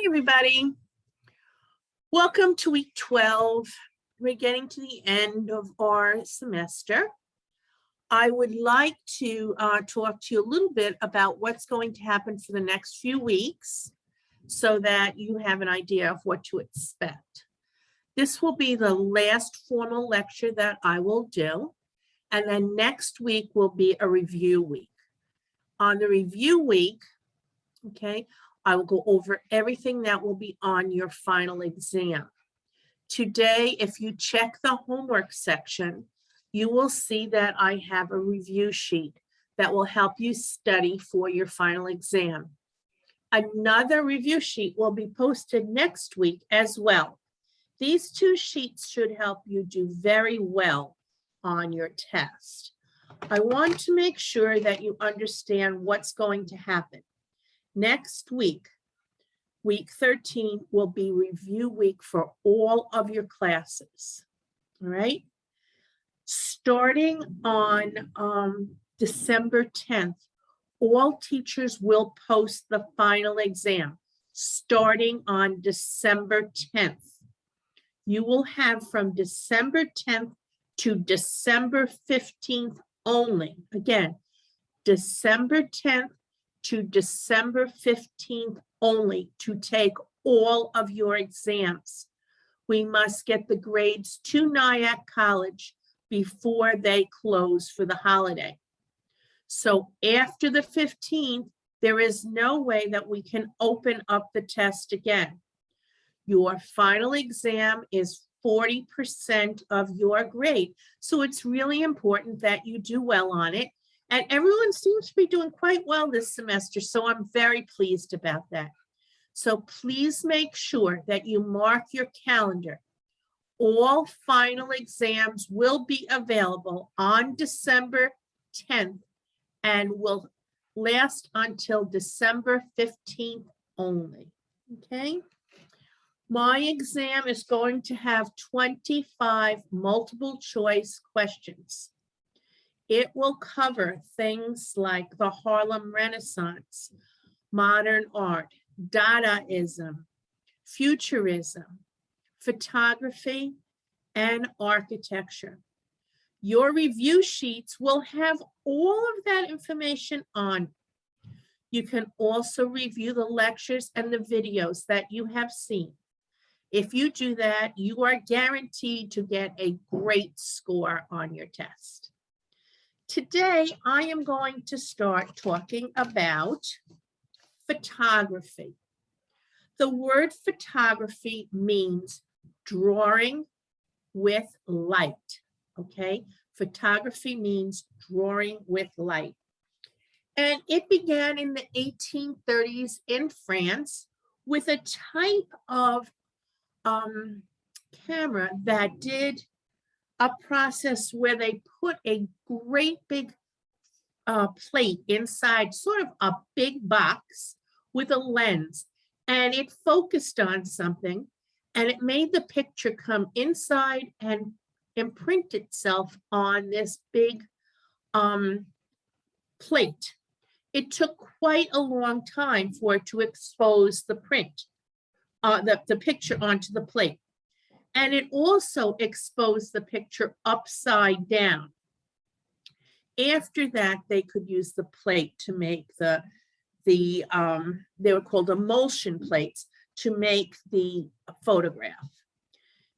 Hi, everybody. Welcome to week 12. We're getting to the end of our semester. I would like to talk to you a little bit about what's going to happen for the next few weeks so that you have an idea of what to expect. This will be the last formal lecture that I will do, and then next week will be a review week. On the review week, okay, I will go over everything that will be on your final exam. Today, if you check the homework section, you will see that I have a review sheet that will help you study for your final exam. Another review sheet will be posted next week as well. These two sheets should help you do very well on your test. I want to make sure that you understand what's going to happen. Next week, week 13, will be review week for all of your classes, all right? Starting on December 10th, all teachers will post the final exam, starting on December 10th. You will have from December 10th to December 15th only. Again, December 10th to December 15th only to take all of your exams. We must get the grades to Nyack College before they close for the holiday. So after the 15th, there is no way that we can open up the test again. Your final exam is 40% of your grade. So it's really important that you do well on it. And everyone seems to be doing quite well this semester, so I'm very pleased about that. So please make sure that you mark your calendar. All final exams will be available on December 10th and will last until December 15th only, okay? My exam is going to have 25 multiple choice questions. It will cover things like the Harlem Renaissance, modern art, Dadaism, futurism, photography, and architecture. Your review sheets will have all of that information on. You can also review the lectures and the videos that you have seen. If you do that, you are guaranteed to get a great score on your test. Today, I am going to start talking about photography. The word photography means drawing with light, okay? Photography means drawing with light. And it began in the 1830s in France with a type of camera that did a process where they put a great big plate inside, sort of a big box with a lens, and it focused on something, and it made the picture come inside and imprint itself on this big plate. It took quite a long time for it to expose the print, the picture onto the plate. And it also exposed the picture upside down. After that, they could use the plate to make they were called emulsion plates, to make the photograph.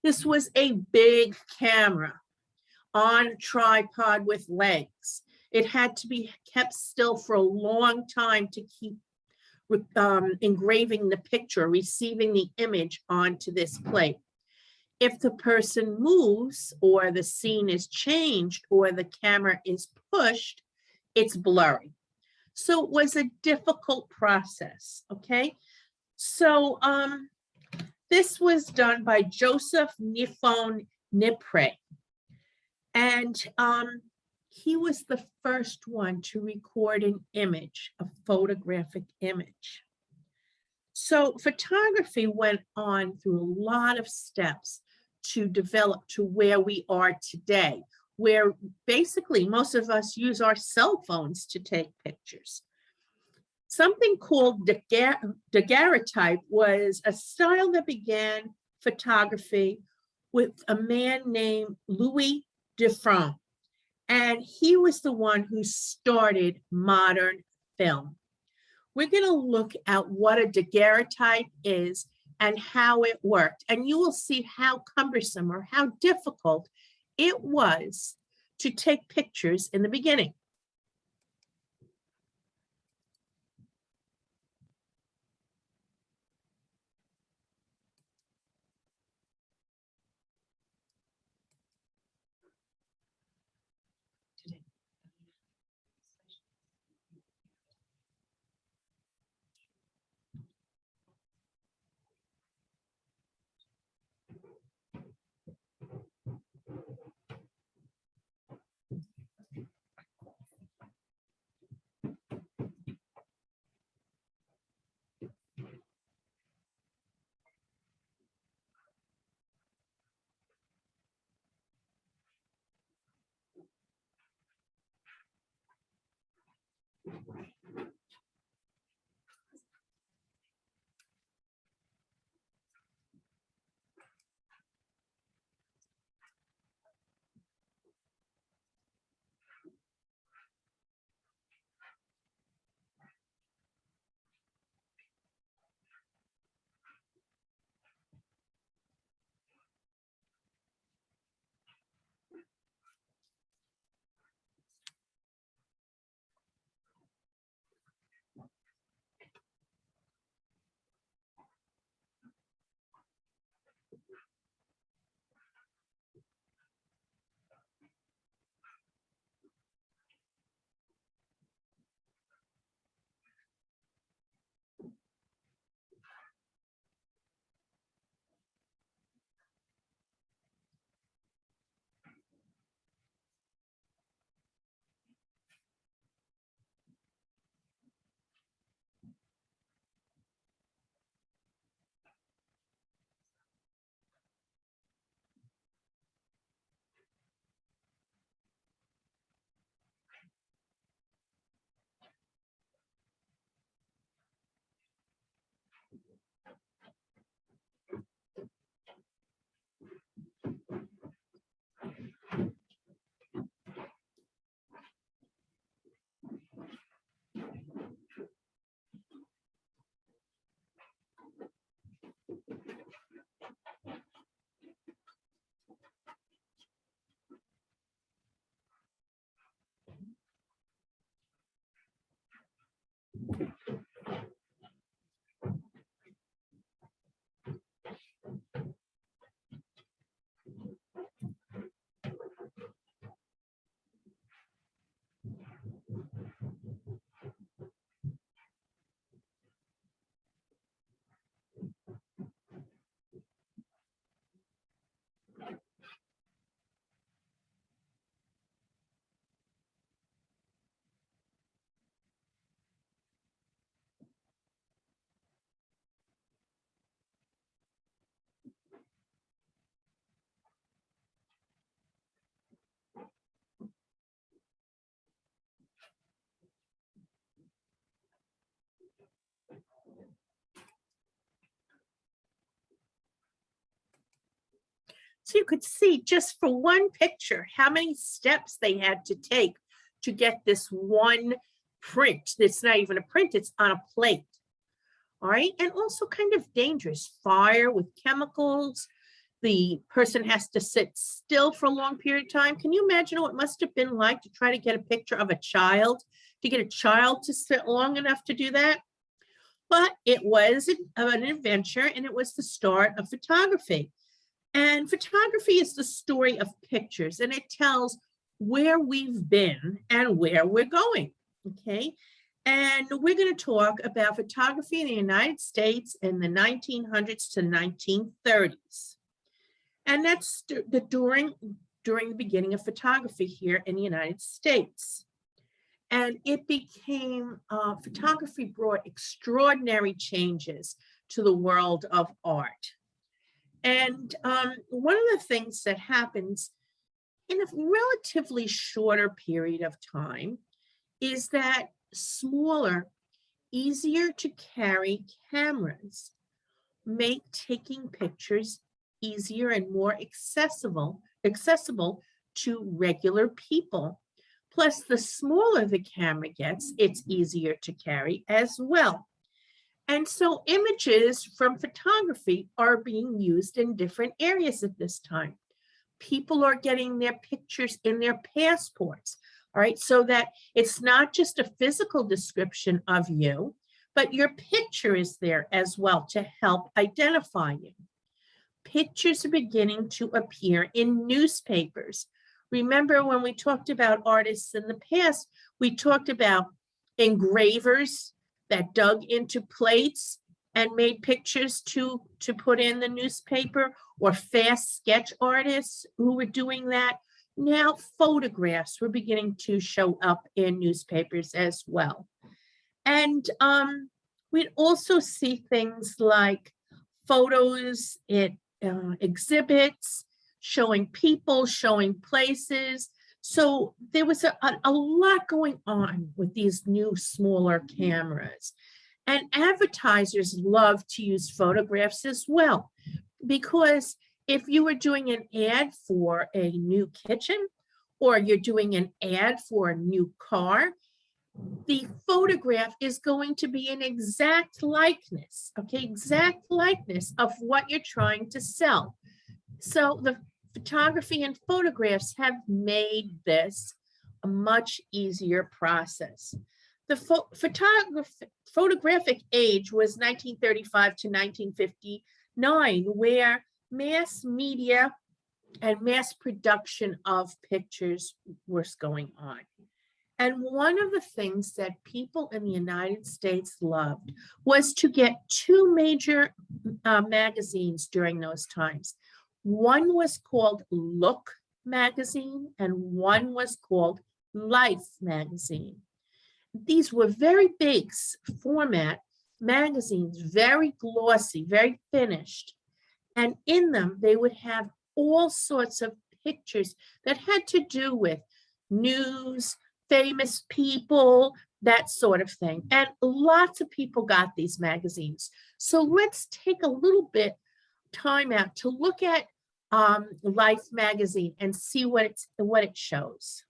This was a big camera on a tripod with legs. It had to be kept still for a long time to keep engraving the picture, receiving the image onto this plate. If the person moves or the scene is changed or the camera is pushed, it's blurry. So it was a difficult process, okay? So this was done by Joseph Nifon Nipre. And he was the first one to record an image, a photographic image. So photography went on through a lot of steps to develop to where we are today, where basically most of us use our cell phones to take pictures. Something called daguerreotype was a style that began photography with a man named Louis Dauphin. And he was the one who started modern film. We're going to look at what a daguerreotype is and how it worked. And you will see how cumbersome or how difficult it was to take pictures in the beginning. So you could see just for one picture, how many steps they had to take to get this one print. It's not even a print, it's on a plate. All right, and also kind of dangerous. Fire with chemicals. The person has to sit still for a long period of time. Can you imagine what it must have been like to try to get a picture of a child, to get a child to sit long enough to do that? But it was an adventure, and it was the start of photography. And photography is the story of pictures, and it tells where we've been and where we're going, okay? And we're going to talk about photography in the United States in the 1900s to 1930s. And that's during the beginning of photography here in the United States. And it became, photography brought extraordinary changes to the world of art. And one of the things that happens in a relatively shorter period of time is that smaller easier to carry cameras make taking pictures easier and more accessible to regular people. Plus, the smaller the camera gets, it's easier to carry as well. And so images from photography are being used in different areas at this time. People are getting their pictures in their passports, all right, so that it's not just a physical description of you, but your picture is there as well to help identify you. Pictures are beginning to appear in newspapers. Remember when we talked about artists in the past, we talked about engravers that dug into plates and made pictures to put in the newspaper, or fast sketch artists who were doing that. Now photographs were beginning to show up in newspapers as well. And we'd also see things like photos at exhibits, showing people, showing places. So there was a lot going on with these new, smaller cameras. And advertisers love to use photographs as well, because if you were doing an ad for a new kitchen, or you're doing an ad for a new car, the photograph is going to be an exact likeness, okay, exact likeness of what you're trying to sell. So the photography and photographs have made this a much easier process. The photographic age was 1935 to 1959, where mass media and mass production of pictures was going on. And one of the things that people in the United States loved was to get two major magazines during those times. One was called Look magazine, and one was called Life magazine. These were very big format magazines, very glossy, very finished. And in them, they would have all sorts of pictures that had to do with news, famous people, that sort of thing. And lots of people got these magazines. So let's take a little bit time out to look at Life magazine and see what it shows.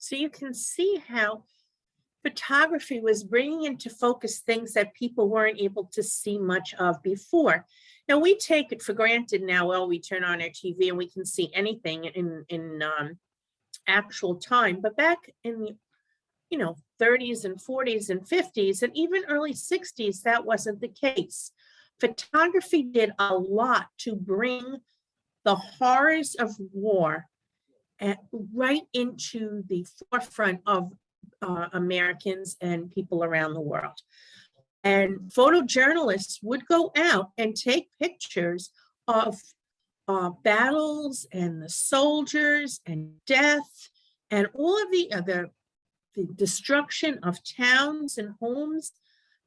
So you can see how photography was bringing into focus things that people weren't able to see much of before. Now we take it for granted now. Well, we turn on our TV and we can see anything in actual time. But back in the 30s and 40s and 50s and even early 60s, that wasn't the case. Photography did a lot to bring the horrors of war right into the forefront of Americans and people around the world. And photojournalists would go out and take pictures of battles and the soldiers and death and all of the destruction of towns and homes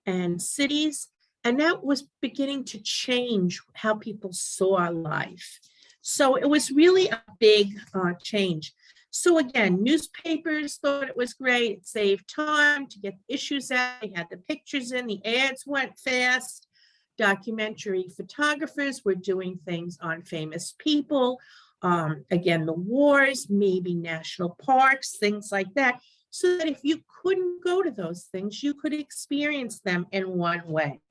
and cities. And that was beginning to change how people saw life. So it was really a big change. So again, newspapers thought it was great. It saved time to get issues out. They had the pictures in, the ads went fast. Documentary photographers were doing things on famous people. Again, the wars, maybe national parks, things like that. So that if you couldn't go to those things, you could experience them in one way.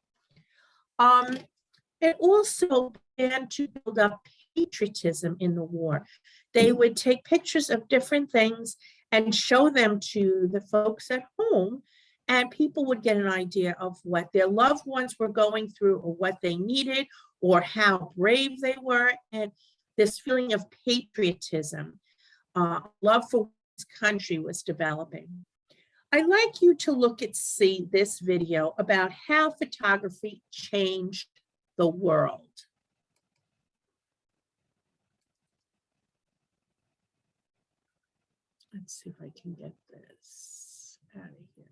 It also began to build up patriotism in the war. They would take pictures of different things and show them to the folks at home, and people would get an idea of what their loved ones were going through or what they needed or how brave they were, and this feeling of patriotism, love for one's country was developing. I'd like you to see this video about how photography changed the world. Let's see if I can get this out of here.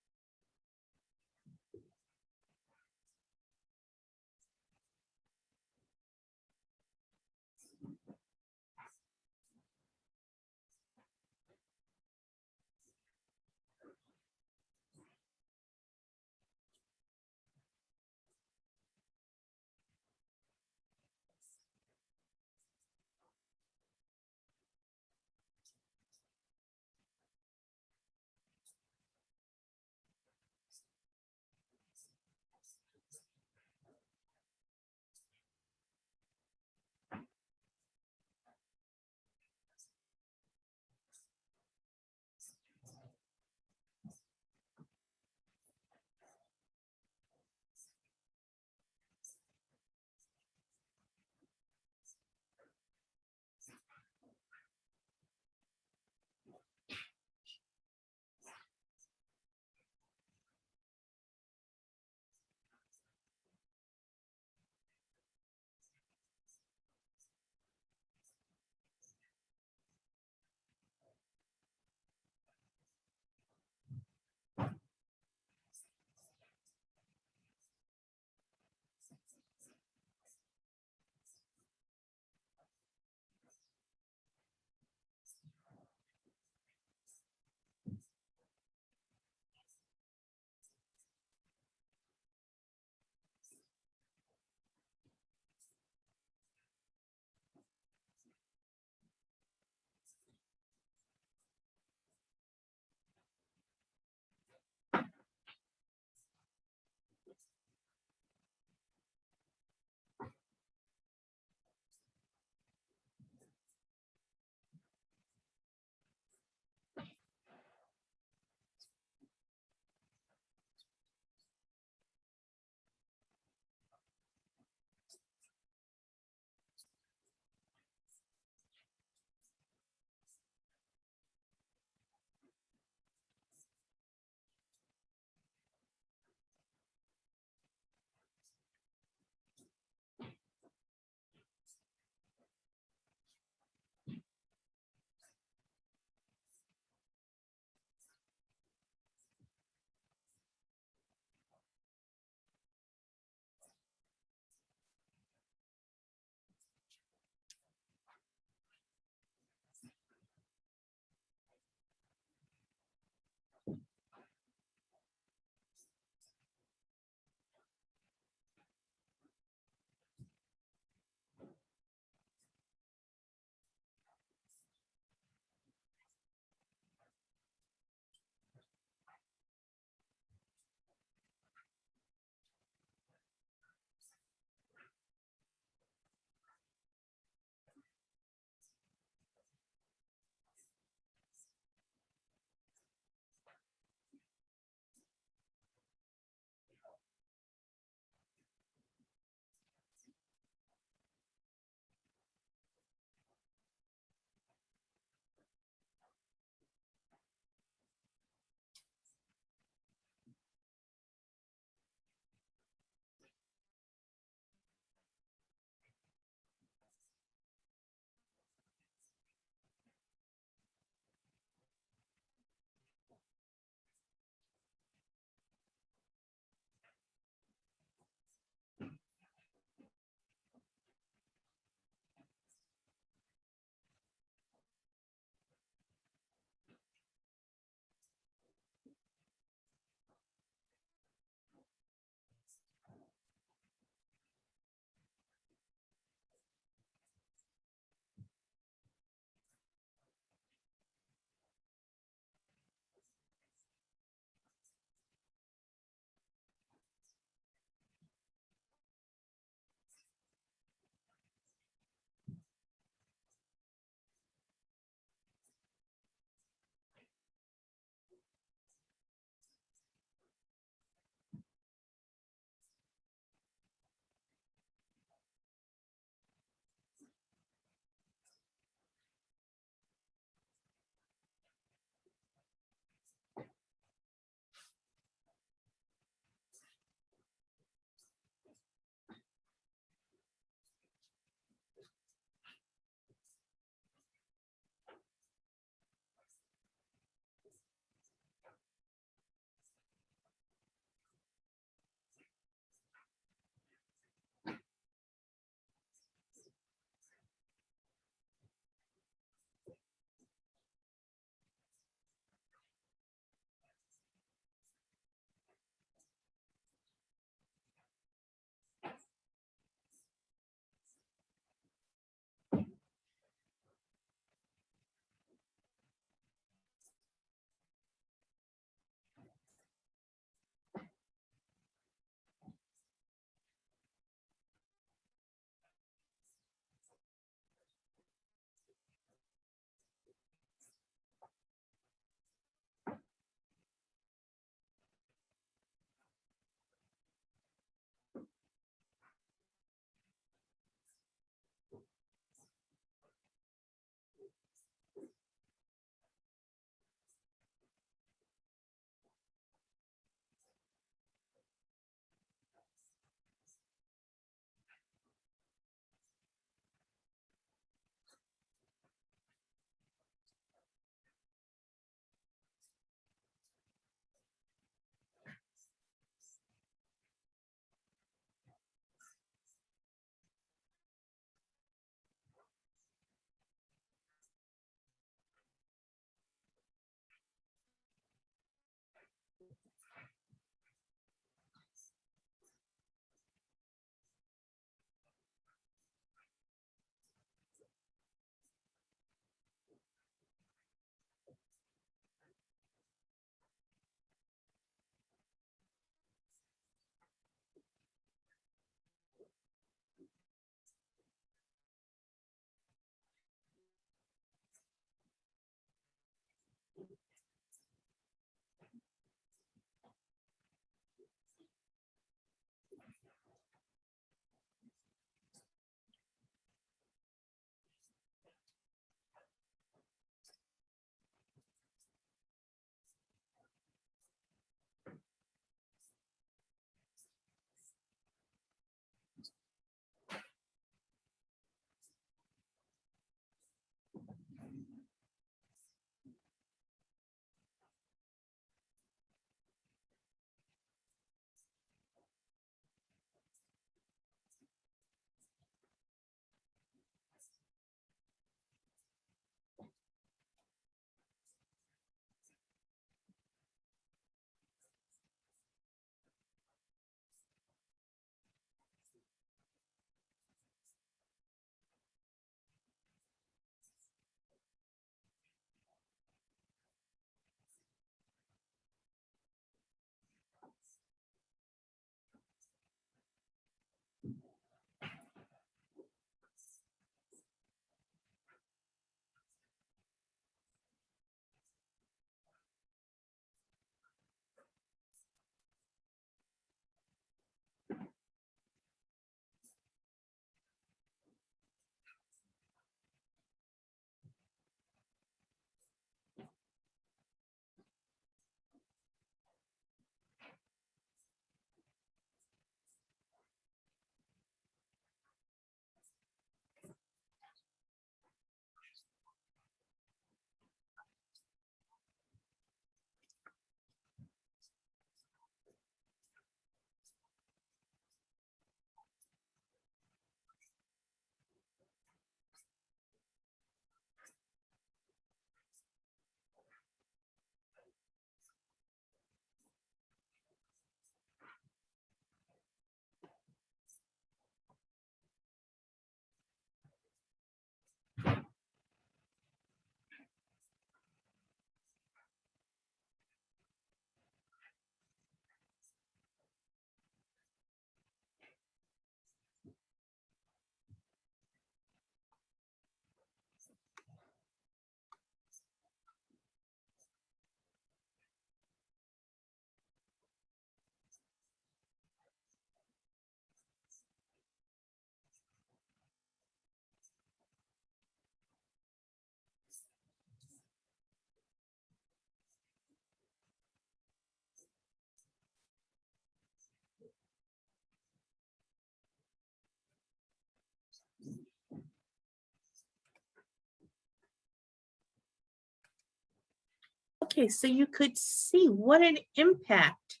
Okay, so you could see what an impact,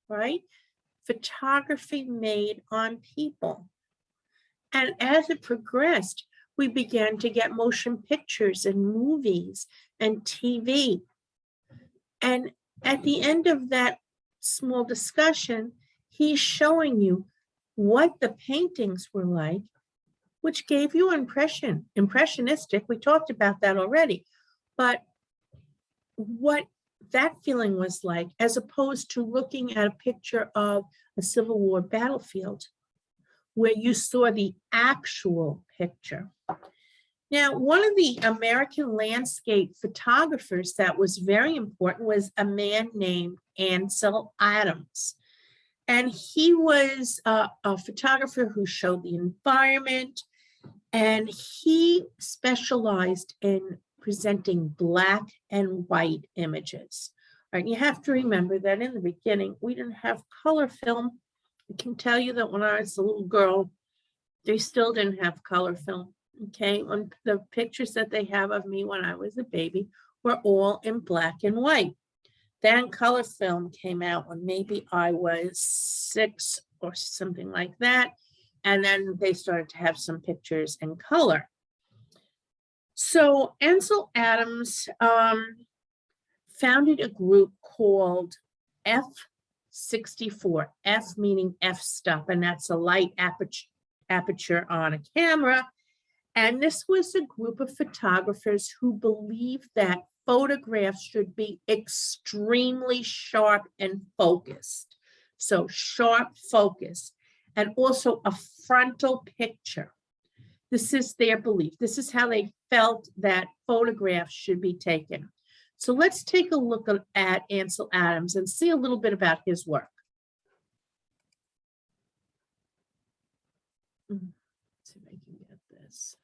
right? Photography made on people. And as it progressed, we began to get motion pictures and movies and TV. And at the end of that small discussion, he's showing you what the paintings were like, which gave you impressionistic. We talked about that already. But what that feeling was like, as opposed to looking at a picture of a Civil War battlefield, where you saw the actual picture. Now, one of the American landscape photographers that was very important was a man named Ansel Adams. And he was a photographer who showed the environment, and he specialized in presenting black and white images. All right, you have to remember that in the beginning, we didn't have color film. I can tell you that when I was a little girl, they still didn't have color film. Okay, when the pictures that they have of me when I was a baby were all in black and white. Then color film came out when maybe I was 6 or something like that. And then they started to have some pictures in color. So Ansel Adams founded a group called F64, F meaning f-stop, and that's a light aperture on a camera. And this was a group of photographers who believed that photographs should be extremely sharp and focused. So sharp focus, and also a frontal picture. This is their belief. This is how they felt that photographs should be taken. So let's take a look at Ansel Adams and see a little bit about his work. Let's see if I can get this.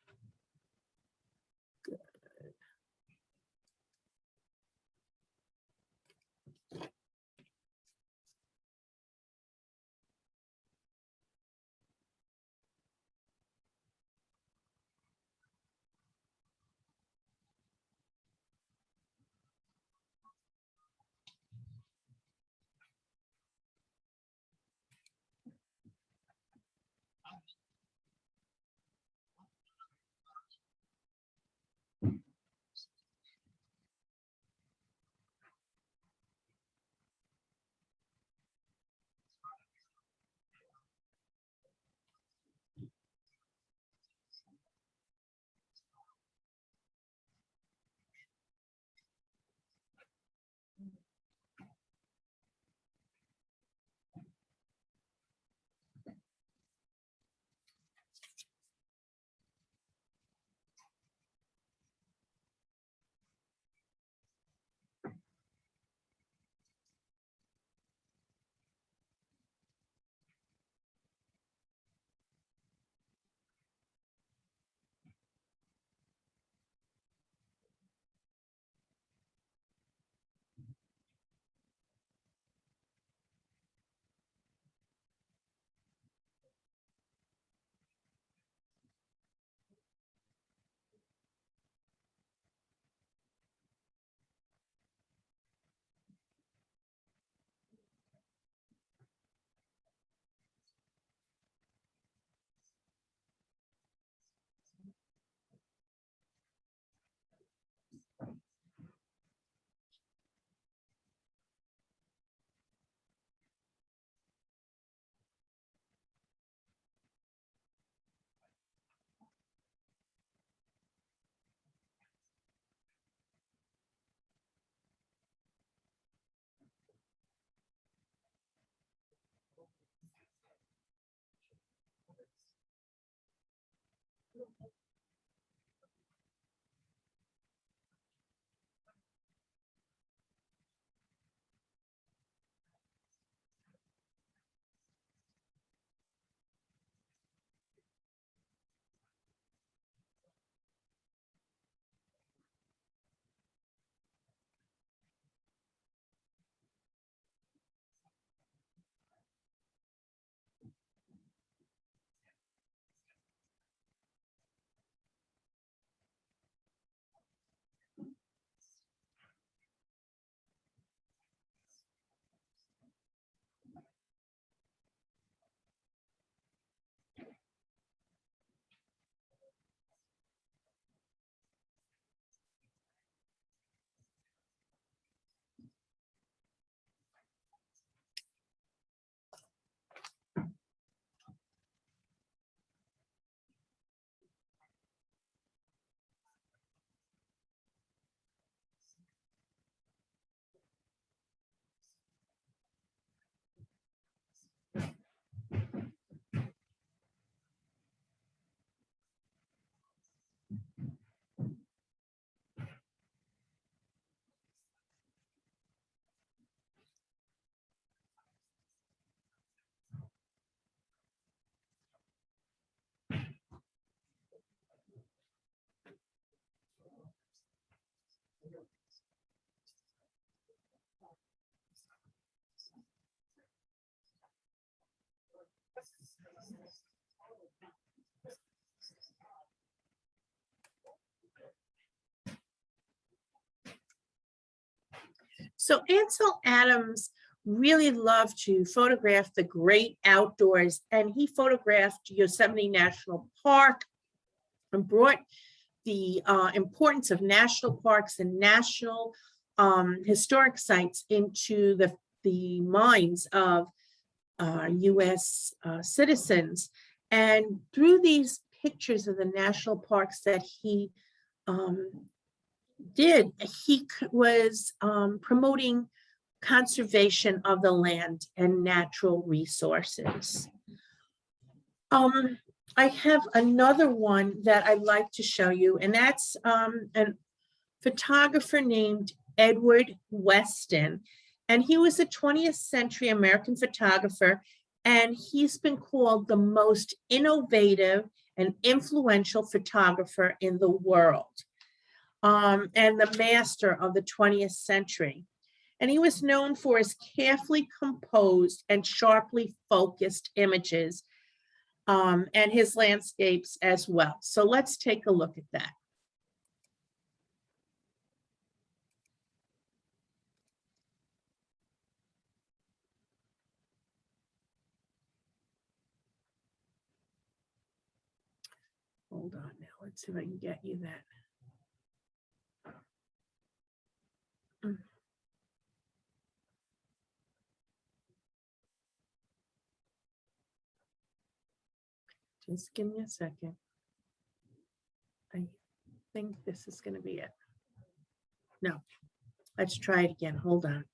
Good. So Ansel Adams really loved to photograph the great outdoors, and he photographed Yosemite National Park and brought the importance of national parks and national historic sites into the minds of US citizens. And through these pictures of the national parks that he did, he was promoting conservation of the land and natural resources. I have another one that I'd like to show you, and that's a photographer named Edward Weston. And he was a 20th century American photographer, and he's been called the most innovative and influential photographer in the world, and the master of the 20th century. And he was known for his carefully composed and sharply focused images, and his landscapes as well. So let's take a look at that. Hold on now, let's see if I can get you that. Just give me a second. I think this is going to be it. No, let's try it again. Hold on.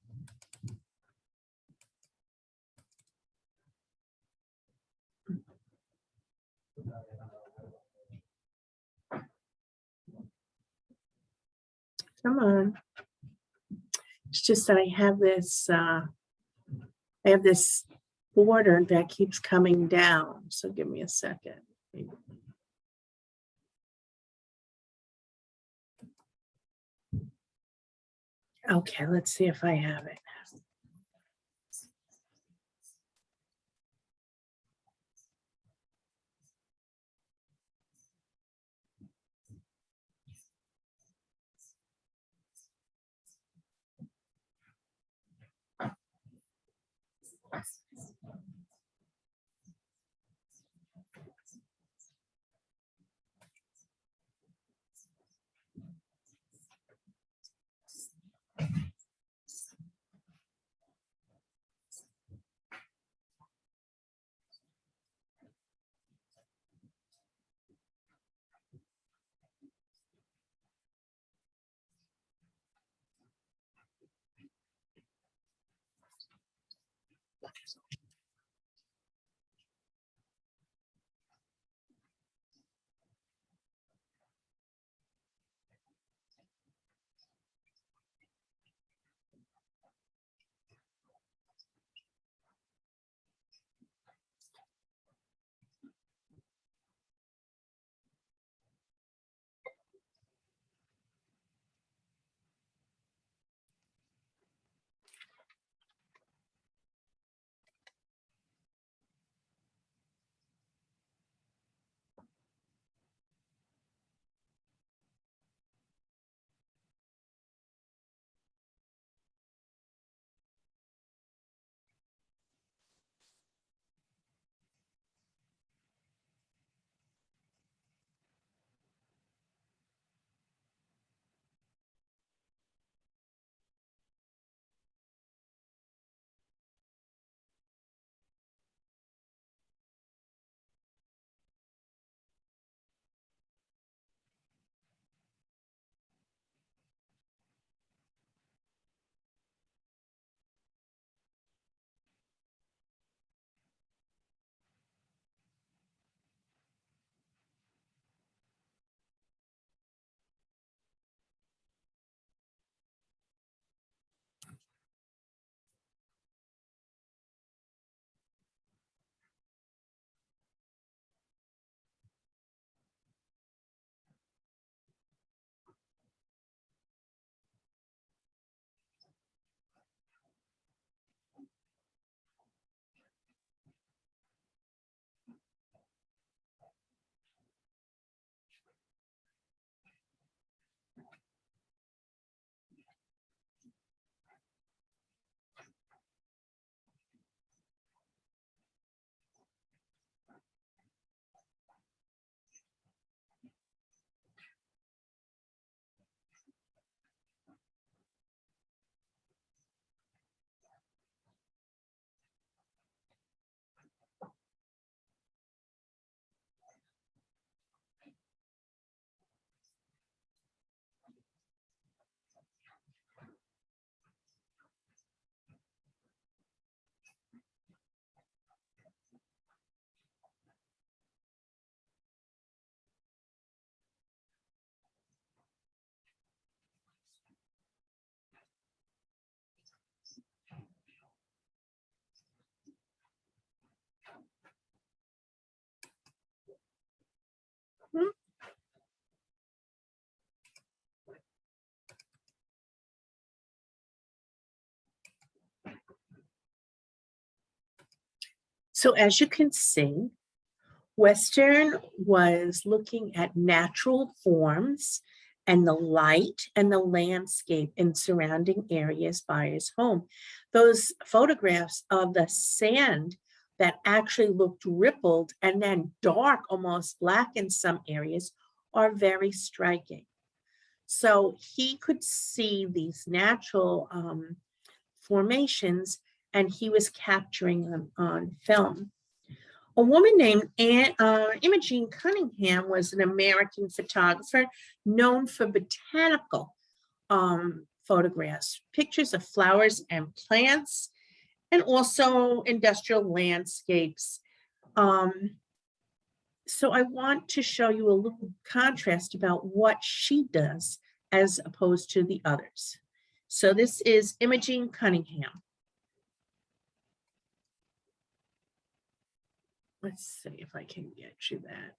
Come on. It's just that I have this border that keeps coming down. So give me a second. Okay, let's see if I have it. So as you can see, Western was looking at natural forms and the light and the landscape in surrounding areas by his home. Those photographs of the sand that actually looked rippled and then dark, almost black in some areas, are very striking. So he could see these natural formations, and he was capturing them on film. A woman named Imogene Cunningham was an American photographer known for botanical photographs, pictures of flowers and plants, and also industrial landscapes. So I want to show you a little contrast about what she does as opposed to the others. So this is Imogene Cunningham. Let's see if I can get you that.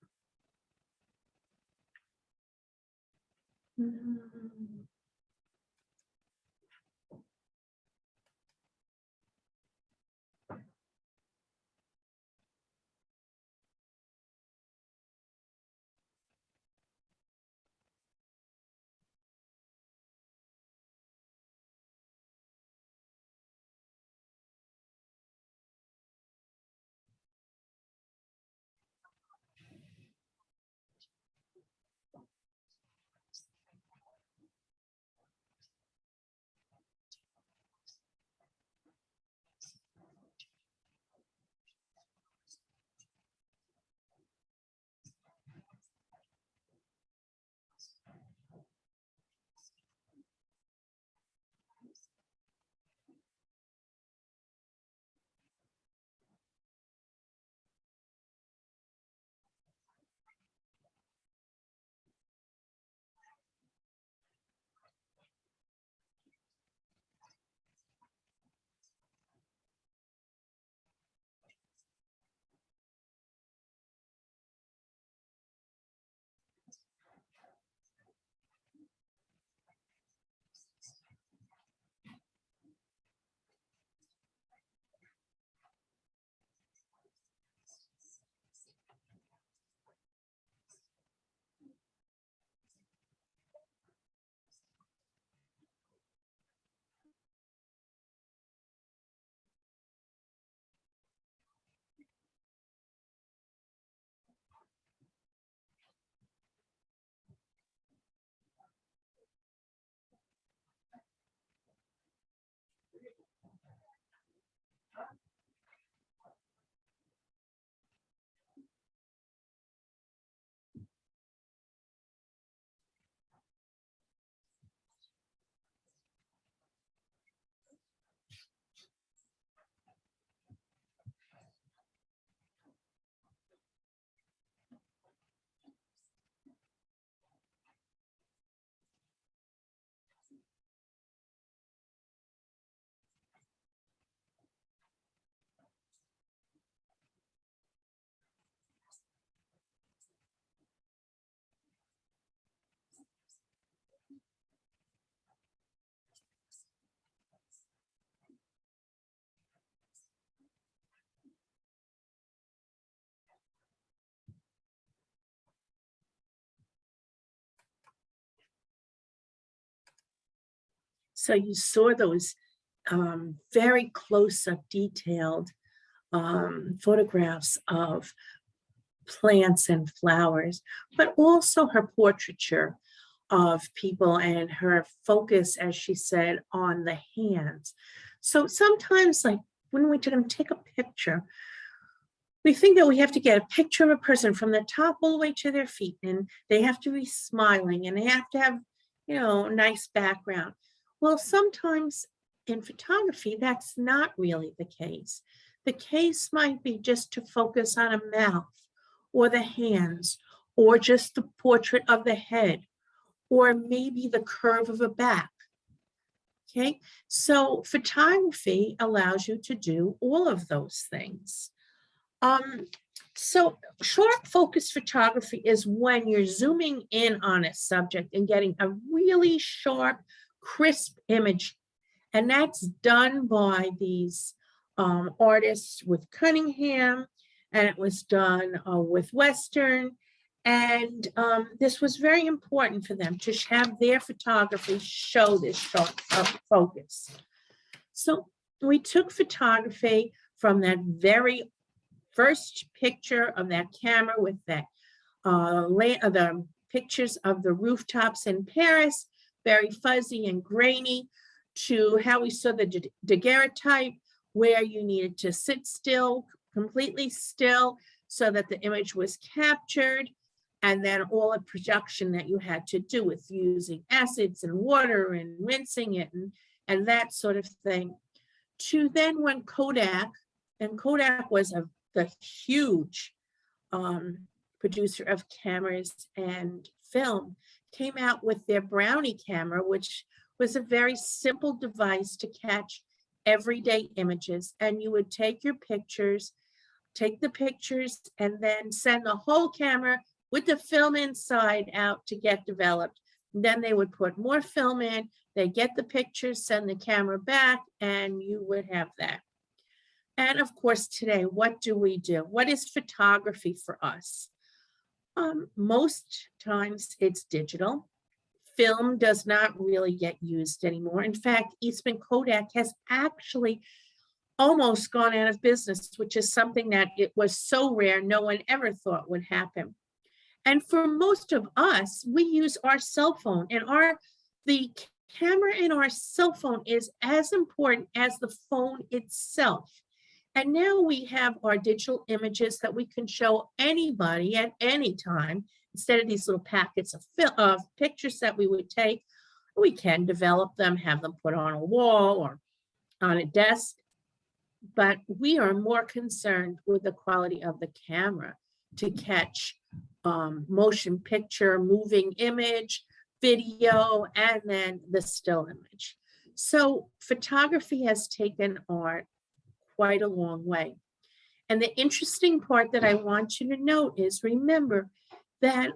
So you saw those very close-up, detailed photographs of plants and flowers, but also her portraiture of people and her focus, as she said, on the hands. So sometimes, like when we take a picture, we think that we have to get a picture of a person from the top all the way to their feet, and they have to be smiling, and they have to have, a nice background. Well, sometimes in photography, that's not really the case. The case might be just to focus on a mouth or the hands, or just the portrait of the head, or maybe the curve of a back. Okay, so photography allows you to do all of those things. So short focus photography is when you're zooming in on a subject and getting a really sharp, crisp image. And that's done by these artists with Cunningham, and it was done with Western. And this was very important for them to have their photography show this sharp focus. So we took photography from that very first picture of that camera with that the pictures of the rooftops in Paris, very fuzzy and grainy, to how we saw the daguerreotype, where you needed to sit still, completely still, so that the image was captured, and then all the production that you had to do with using acids and water and rinsing it and that sort of thing. To then when Kodak, and Kodak was the huge producer of cameras and film, came out with their Brownie camera, which was a very simple device to catch everyday images. And you would take the pictures, and then send the whole camera with the film inside out to get developed. And then they would put more film in, they get the pictures, send the camera back, and you would have that. And of course, today, what do we do? What is photography for us? Most times it's digital. Film does not really get used anymore. In fact, Eastman Kodak has actually almost gone out of business, which is something that it was so rare, no one ever thought would happen. And for most of us, we use our cell phone, and the camera in our cell phone is as important as the phone itself. And now we have our digital images that we can show anybody at any time. Instead of these little packets of pictures that we would take, we can develop them, have them put on a wall or on a desk. But we are more concerned with the quality of the camera to catch motion picture, moving image, video, and then the still image. So photography has taken art quite a long way. And the interesting part that I want you to note is, remember that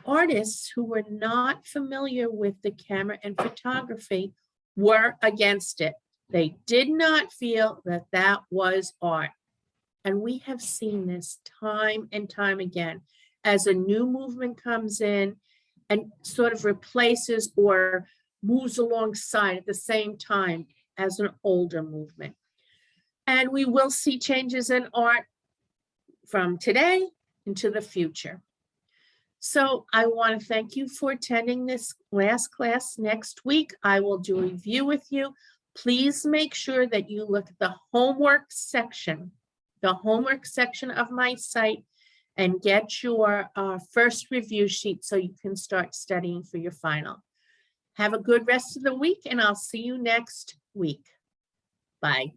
artists who were not familiar with the camera and photography were against it. They did not feel that that was art. And we have seen this time and time again as a new movement comes in and sort of replaces or moves alongside at the same time as an older movement. And we will see changes in art from today into the future. So I want to thank you for attending this last class. Next week, I will do a review with you. Please make sure that you look at the homework section of my site, and get your first review sheet so you can start studying for your final. Have a good rest of the week, and I'll see you next week. Bye.